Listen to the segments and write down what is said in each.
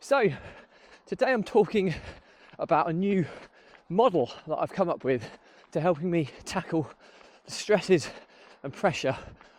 So today I'm talking about a new model that I've come up with to helping me tackle the stresses and pressure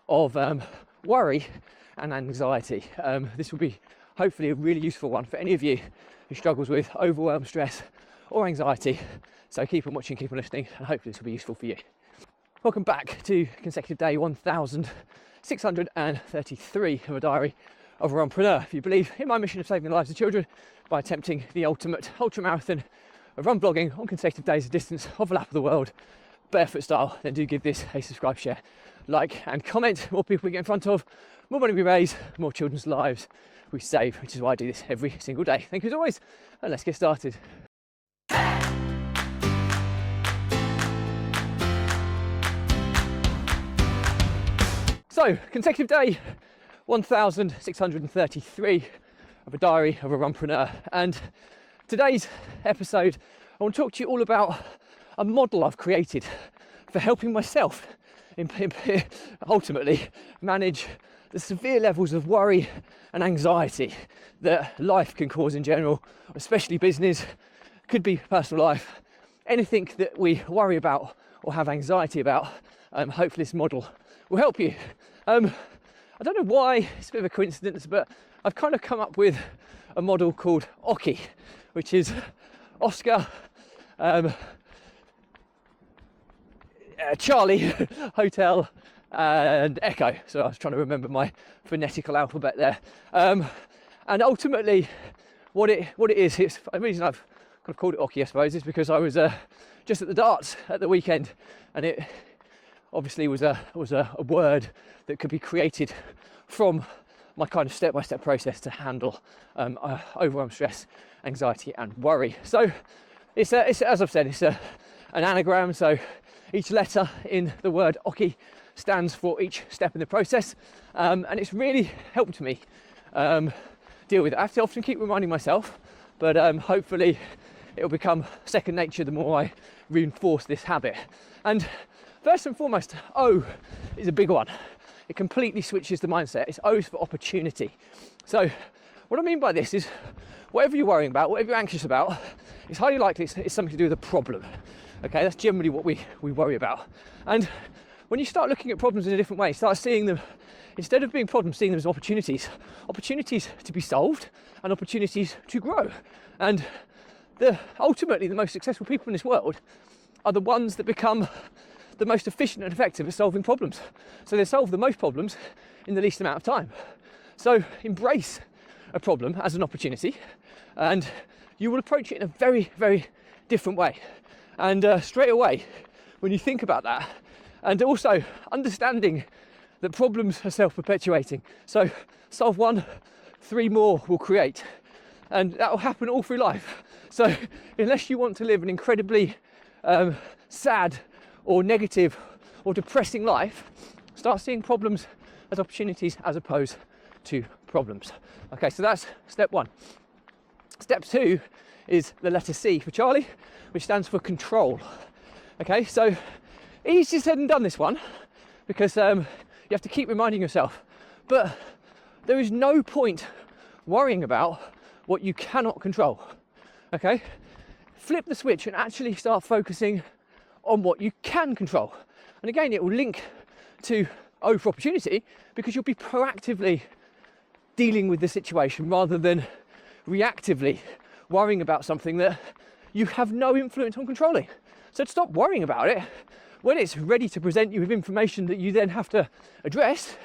of worry and anxiety. This will be hopefully a really useful one for any of you who struggles with overwhelm, stress or anxiety. So keep on watching, keep on listening, and hopefully this will be useful for you. Welcome back to consecutive day 1633 of a diary of a Runpreneur. If you believe in my mission of saving the lives of children by attempting the ultimate ultramarathon of run vlogging on consecutive days of distance of a lap of the world, barefoot style, then do give this a subscribe, share, like and comment. More people we get in front of, more money we raise, more children's lives we save, which is why I do this every single day. Thank you as always, and let's get started. So, consecutive day 1633 of a diary of a Runpreneur, and today's episode I want to talk to you all about a model I've created for helping myself ultimately manage the severe levels of worry and anxiety that life can cause in general, especially business, could be personal life, anything that we worry about or have anxiety about. Hopefully this model will help you. I don't know why, it's a bit of a coincidence, but I've kind of come up with a model called OCHE, which is Oscar, Charlie, Hotel, and Echo. So I was trying to remember my phonetical alphabet there. And ultimately, what it is, it's the reason I've kind of called it OCHE, I suppose, is because I was just at the darts at the weekend, and it obviously was a word that could be created from my kind of step-by-step process to handle overwhelm, stress, anxiety and worry. So it's as I've said, it's an anagram, so each letter in the word OCHE stands for each step in the process, and it's really helped me deal with it. I have to often keep reminding myself, but hopefully it'll become second nature the more I reinforce this habit. And first and foremost, O is a big one. It completely switches the mindset. It's O is for opportunity. So what I mean by this is whatever you're worrying about, whatever you're anxious about, it's highly likely it's something to do with a problem. Okay, that's generally what we worry about. And when you start looking at problems in a different way, start seeing them, instead of being problems, seeing them as opportunities to be solved and opportunities to grow. And ultimately the most successful people in this world are the ones that become the most efficient and effective at solving problems. So they solve the most problems in the least amount of time. So embrace a problem as an opportunity, and you will approach it in a very, very different way. And straight away, when you think about that, and also understanding that problems are self-perpetuating. So solve one, 3 more will create, and that will happen all through life. So unless you want to live an incredibly sad or negative or depressing life, start seeing problems as opportunities as opposed to problems. Okay, so that's step 1. Step 2 is the letter C for Charlie, which stands for control. Okay, so easier said than done, this one, because you have to keep reminding yourself, but there is no point worrying about what you cannot control. Okay, flip the switch and actually start focusing on what you can control. And again, it will link to O for opportunity, because you'll be proactively dealing with the situation rather than reactively worrying about something that you have no influence on controlling. So stop worrying about it. When it's ready to present you with information that you then have to address,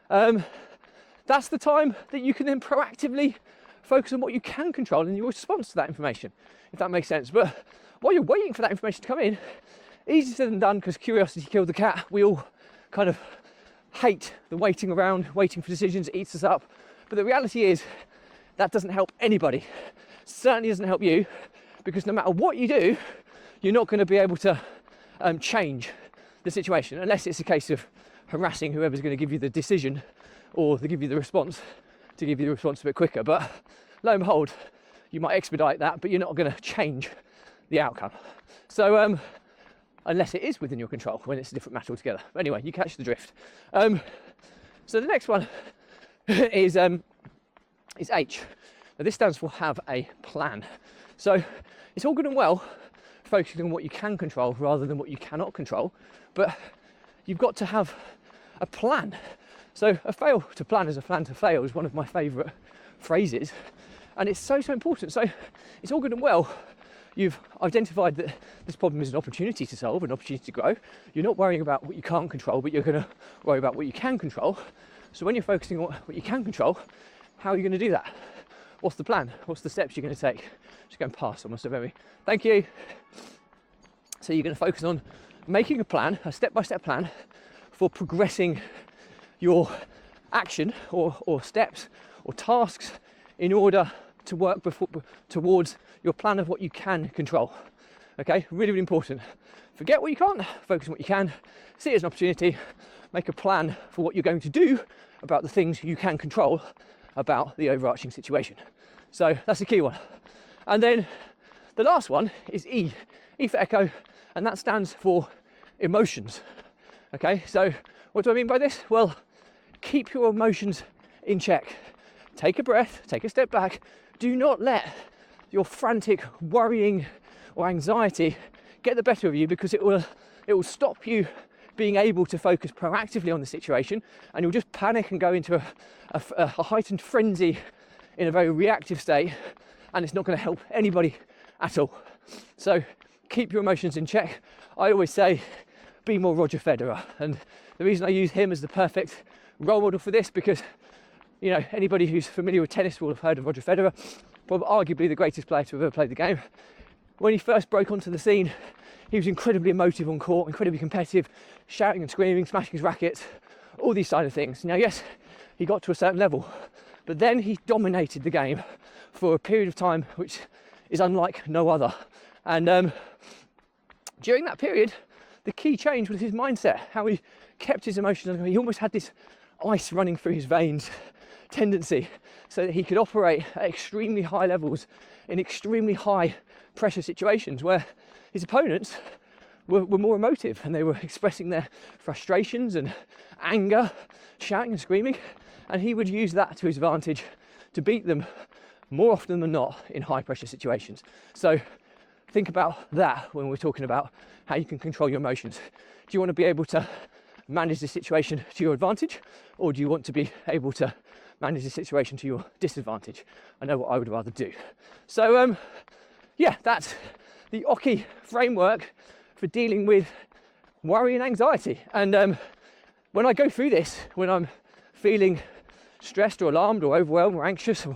that's the time that you can then proactively focus on what you can control and your response to that information, if that makes sense. But while you're waiting for that information to come in, easier said than done, because curiosity killed the cat. We all kind of hate the waiting around, waiting for decisions. It eats us up. But the reality is that doesn't help anybody. Certainly doesn't help you, because no matter what you do, you're not going to be able to change the situation, unless it's a case of harassing whoever's going to give you the decision or to give you the response, to give you the response a bit quicker. But lo and behold, you might expedite that, but you're not going to change the outcome. So unless it is within your control, when it's a different matter altogether. But anyway, you catch the drift. So the next one is H. This stands for have a plan. So it's all good and well focusing on what you can control rather than what you cannot control, but you've got to have a plan. So a fail to plan is a plan to fail is one of my favourite phrases, and it's so important. So it's all good and well you've identified that this problem is an opportunity to solve, an opportunity to grow. You're not worrying about what you can't control, but you're going to worry about what you can control. So when you're focusing on what you can control, how are you going to do that? What's the plan? What's the steps you're going to take? Just going past almost a very thank you. So you're going to focus on making a plan, a step-by-step plan for progressing your action or steps or tasks in order to work towards your plan of what you can control. Okay, really, really important. Forget what you can't, focus on what you can, see it as an opportunity, make a plan for what you're going to do about the things you can control about the overarching situation. So that's the key one. And then the last one is E for echo, and that stands for emotions. Okay, so what do I mean by this? Well, keep your emotions in check. Take a breath, take a step back. Do not let your frantic worrying or anxiety get the better of you, because it will stop you being able to focus proactively on the situation, and you'll just panic and go into a heightened frenzy in a very reactive state, and it's not going to help anybody at all. So keep your emotions in check. I always say be more Roger Federer, and the reason I use him as the perfect role model for this, because you know, anybody who's familiar with tennis will have heard of Roger Federer, probably arguably the greatest player to have ever played the game. When he first broke onto the scene, he was incredibly emotive on court, incredibly competitive, shouting and screaming, smashing his rackets, all these side of things. Now, yes, he got to a certain level, but then he dominated the game for a period of time which is unlike no other. And during that period, the key change was his mindset, how he kept his emotions under. He almost had this ice running through his veins tendency, so that he could operate at extremely high levels in extremely high pressure situations where his opponents were more emotive, and they were expressing their frustrations and anger, shouting and screaming, and he would use that to his advantage to beat them more often than not in high pressure situations. So think about that when we're talking about how you can control your emotions. Do you want to be able to manage the situation to your advantage, or do you want to be able to manage the situation to your disadvantage? I know what I would rather do. So yeah, that's the OCHE framework for dealing with worry and anxiety. And when I go through this, when I'm feeling stressed or alarmed or overwhelmed or anxious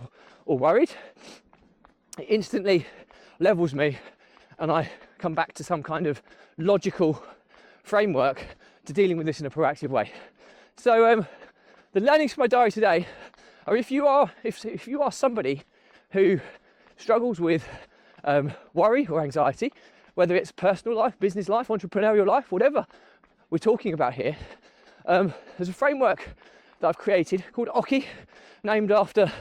or worried, it instantly levels me, and I come back to some kind of logical framework to dealing with this in a proactive way. So the learnings from my diary today are, if you are somebody who struggles with worry or anxiety, whether it's personal life, business life, entrepreneurial life, whatever we're talking about here, there's a framework that I've created called OCHE, named after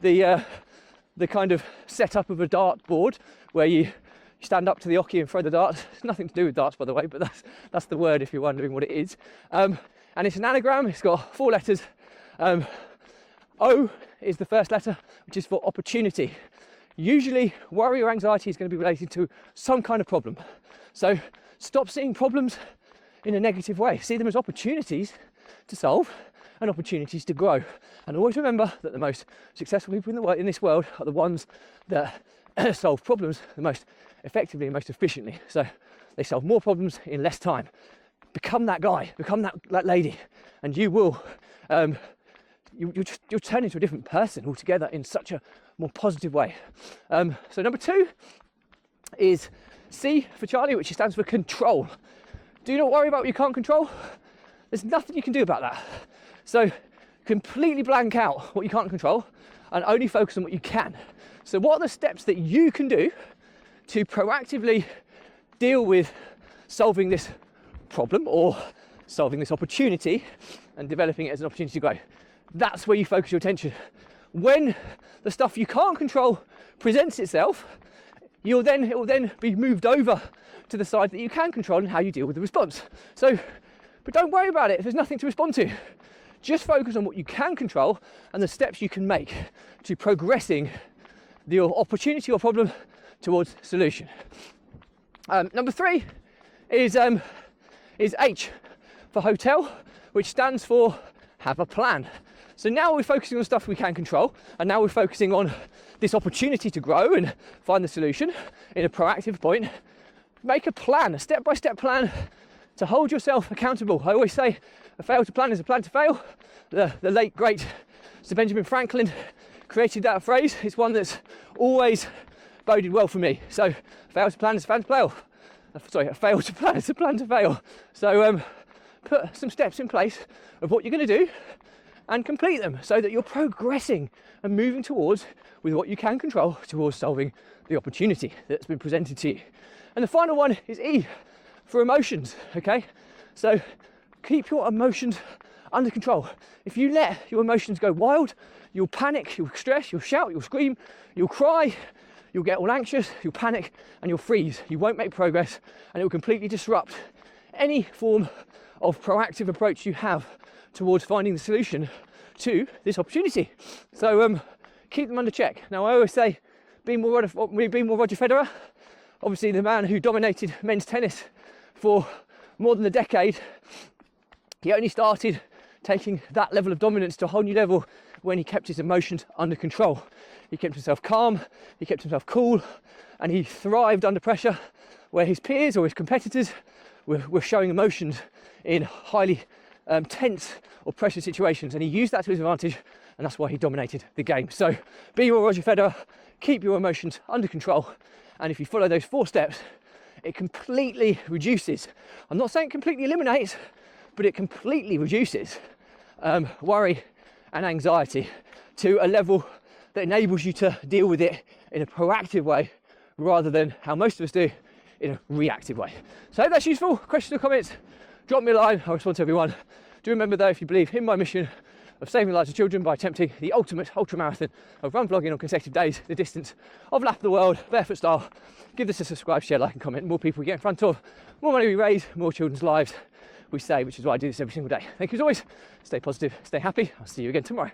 the kind of setup of a dart board where you stand up to the OCHE and throw the darts. It's nothing to do with darts, by the way, but that's the word if you're wondering what it is. And it's an anagram. It's got 4 letters. O is the first letter, which is for opportunity. Usually worry or anxiety is going to be related to some kind of problem. So stop seeing problems in a negative way. See them as opportunities to solve and opportunities to grow. And always remember that the most successful people in this world are the ones that solve problems the most effectively and most efficiently. So they solve more problems in less time. Become that guy, become that lady, and you will you'll turn into a different person altogether in such a more positive way. So number 2 is C for Charlie, which stands for control. Do not worry about what you can't control. There's nothing you can do about that. So completely blank out what you can't control and only focus on what you can. So what are the steps that you can do to proactively deal with solving this problem or solving this opportunity and developing it as an opportunity to grow? That's where you focus your attention. When the stuff you can't control presents itself, it will then be moved over to the side that you can control and how you deal with the response. So, but don't worry about it if there's nothing to respond to. Just focus on what you can control and the steps you can make to progressing the opportunity or problem towards solution. Number 3 is H for hotel, which stands for have a plan. So now we're focusing on stuff we can control, and now we're focusing on this opportunity to grow and find the solution in a proactive point. Make a plan, a step-by-step plan to hold yourself accountable. I always say a fail to plan is a plan to fail. The late, great Sir Benjamin Franklin created that phrase. It's one that's always boded well for me. So fail to plan is a plan to fail. Sorry, a fail to plan is a plan to fail. So put some steps in place of what you're going to do and complete them so that you're progressing and moving towards, with what you can control, towards solving the opportunity that's been presented to you. And the final one is E for emotions, okay? So keep your emotions under control. If you let your emotions go wild, you'll panic, you'll stress, you'll shout, you'll scream, you'll cry, you'll get all anxious, you'll panic, and you'll freeze. You won't make progress, and it will completely disrupt any form of proactive approach you have towards finding the solution to this opportunity. So keep them under check. Now, I always say, be more Roger Federer, obviously the man who dominated men's tennis for more than a decade. He only started taking that level of dominance to a whole new level when he kept his emotions under control. He kept himself calm, he kept himself cool, and he thrived under pressure where his peers or his competitors were showing emotions in highly tense or pressure situations, and he used that to his advantage, and that's why he dominated the game. So be your Roger Federer, keep your emotions under control, and if you follow those 4 steps, it completely reduces, I'm not saying completely eliminates, but it completely reduces worry and anxiety to a level that enables you to deal with it in a proactive way rather than how most of us do, in a reactive way. So I hope that's useful. Questions or comments, drop me a line, I'll respond to everyone. Do remember though, if you believe in my mission of saving the lives of children by attempting the ultimate ultra marathon of run vlogging on consecutive days, the distance of lap of the world, barefoot style, give this a subscribe, share, like and comment. More people we get in front of, more money we raise, more children's lives we save, which is why I do this every single day. Thank you as always. Stay positive, stay happy. I'll see you again tomorrow.